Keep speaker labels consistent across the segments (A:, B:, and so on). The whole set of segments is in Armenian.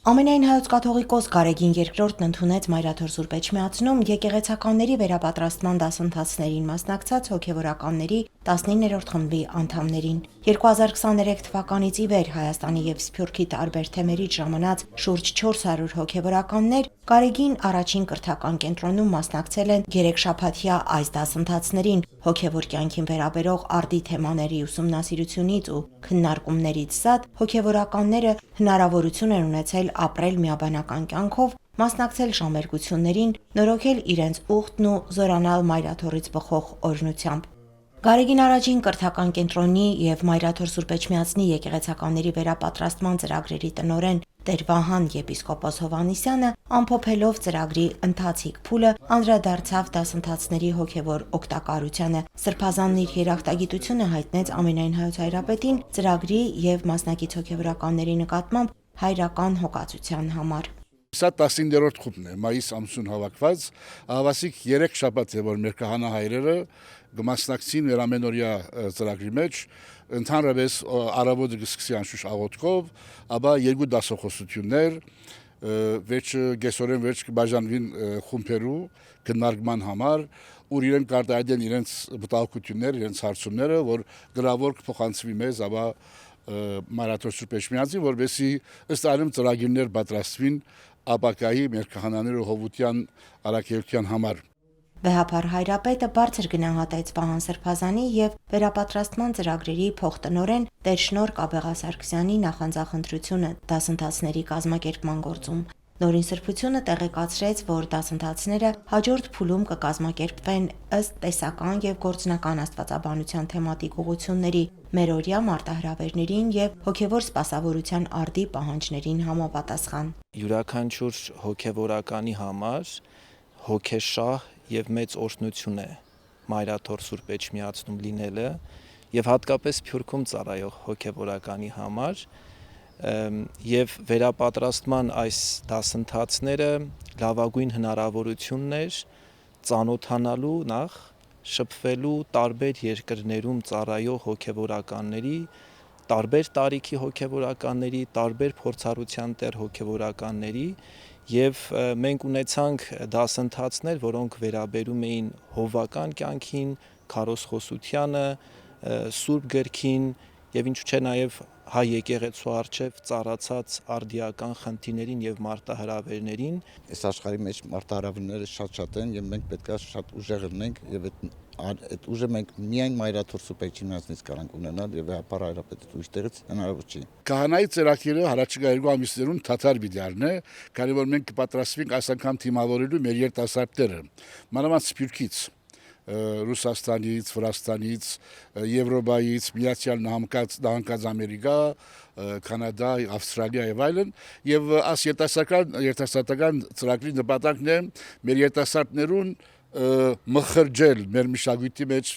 A: Ամենայն հայոց կաթողիկոս Գարեգին II-ն ընդունեց Մայրաթոր Սուրբ Էջմիածնում եկեղեցականների վերապատրաստման դասընթացներին մասնակցած հոգևորականների 19-րդ խմբի անդամներին։ 2023 թվականից ի վեր Հայաստանի և Սփյուռքի տարբեր թեմերից ժամանած շուրջ 400 հոգևորականներ Գարեգին առաջին կրթական կենտրոնում մասնակցել են երեքշաբաթյա այս դասընթացներին հոգևոր կյանքին վերաբերող արդի թեմաների ուսումնասիրությունից ու քննարկումներից զատ հոգևորականները հնարավորություն են ունեցել ապրել միաբանական կյանքով, մասնակցել ժամերգություններին, նորոգել իրենց ուխտն ու զորանալ Մայրաթորից բխող օրհնությամբ։ Գարեգին առաջին կրթական կենտրոնի և Մայրաթոր Սուրբ Էջմիածնի եկեղեցականների վերապատրաստման ծրագրերի տնօրեն Տեր Վահան եպիսկոպոս Հովհաննիսյանը ամփոփելով ծրագրի ընթացիկ փուլը անդրադարձավ դասընթացների հոգևոր օգտակարությանը։ Սրբազանն իր երախտագիտությունը հայտնեց ամենայն հայոց հայրապետին ծրագրի և մասնակից հոգևորականների նկատմամբ հայրական հոգացության համար։
B: Սա 15-րդ խումբն է, մայիս ամսուն հավաքված, ավասիկ 3 շաբաթ է, որ մեր քահանա-հայրերը կմասնակցին մեր ամենօրյա ծրագրի մեջ, ընդհանրապես առավոտը կսկսի անշուշտ աղոթքով, ապա 2 դասախոսություններ, կեսօրեն վերջ կբաժանվին խումբերու քննարկման համար, ուր իրենք կարտահայտեն իրենց մտահոգությունները, իրենց հարցումները, որ գրավոր կփոխանցվի մեզ, ապա Մայրաթոր Սուրբ Էջմիածին, որովհետեւ ըստ այլմ ծրագիրներ պատրաստվին ապակայի մեր քահանաները հովության առաքելության համար։
A: Վեհափառ հայրապետը բարձր գնահատեց Վահան Սրբազանի և վերապատրաստման ծրագրերի փոխտնօրեն Տեր Շնորհ Կաբեղասարքսյանի նախանձախնդրությունը դասընթացների կազմակերպման գործում։ Նորին Սրբությունը տեղեկացրեց, որ դասընթացները հաջորդ փուլում կկազմակերպվեն ըստ տեսական և գործնական աստվածաբանության թեմատիկ ուղղությունների, մերօրյա մարտահրավերներին և հոգևոր սպասավորության արդի պահանջներին համապատասխան։
C: Յուրաքանչյուր հոգևորականի համար հոգեշահ և մեծ օրհնություն է Մայրաթոր Սուրբ Էջմիածնում լինելը և հատկապես Սփյուռքում ծառայող հոգևորականի համար, և վերապատրաստման այս դասընթացները լավագույն հնարավորությունն էր ծանոթանալու նախ շփվելու տարբեր երկրներում ծառայող հոգևորականների, տարբեր տարիքի հոգևորականների, տարբեր փորձառության տեր հոգևորականների և մենք ունեցանք դասընթացներ, որոնք վերաբերում էին հովվական կյանքին, քարոզխոսությանը, Սուրբ Գրքին և ինչու չէ նաև հայ եկեղեցու առջև ծառացած արդիական խնդիրներին և մարտահրավերներին։
D: Այս աշխարհի մեջ մարտահրավերները շատ են և մենք պետք է շատ ուժեղ լինենք և այդ ուժը մենք միայն Մայրաթոր Սուրբ Էջմիածնից կարանք ունենալ և Վեհափառ հայրապետի ուրիշներից հնարավոր չի։
B: Քահանայի ծրագիրը առաջիկա 2 ամիսներուն թաթար պիտի առնե, քանի որ մենք կպատրաստվենք այս անգամ թիմավորելու մեր երիտասարդները, մանավանդ Սփյուռքից, Ռուսաստանից, Վրաստանից, Եվրոպայից, Միացյալ Նահանգած Ամերիկա, Կանադա, Ավստրալիա եւ այլն, եւ այս երիտասարդական ծրագրի նպատակն է մեր երիտասարդներուն մխրճել մեր մշակույթի մեջ,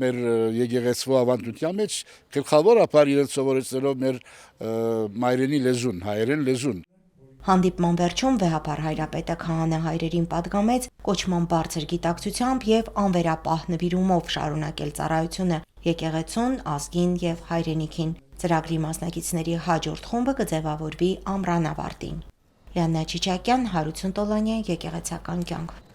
B: մեր եկեղեցու ավանդության մեջ, գլխավորապես իրենց սովորեցնելով մեր մայրենի լեզուն, հայերեն լեզուն։
A: Հանդիպման վերջում Վեհափառ հայրապետը քահանա հայրերին պատգամեց կոչման բարձր գիտակցությամբ և անվերապահ նվիրումով շարունակել ծառայությունը եկեղեցուն, ազգին և հայրենիքին։ Ծրագրի մասնակիցների հաջորդ խումբը կձևավորվի ամռան ավարտին։ Լիաննա Չիչակյան, Հարություն Տոլանյան, Եկեղեցական կյանք։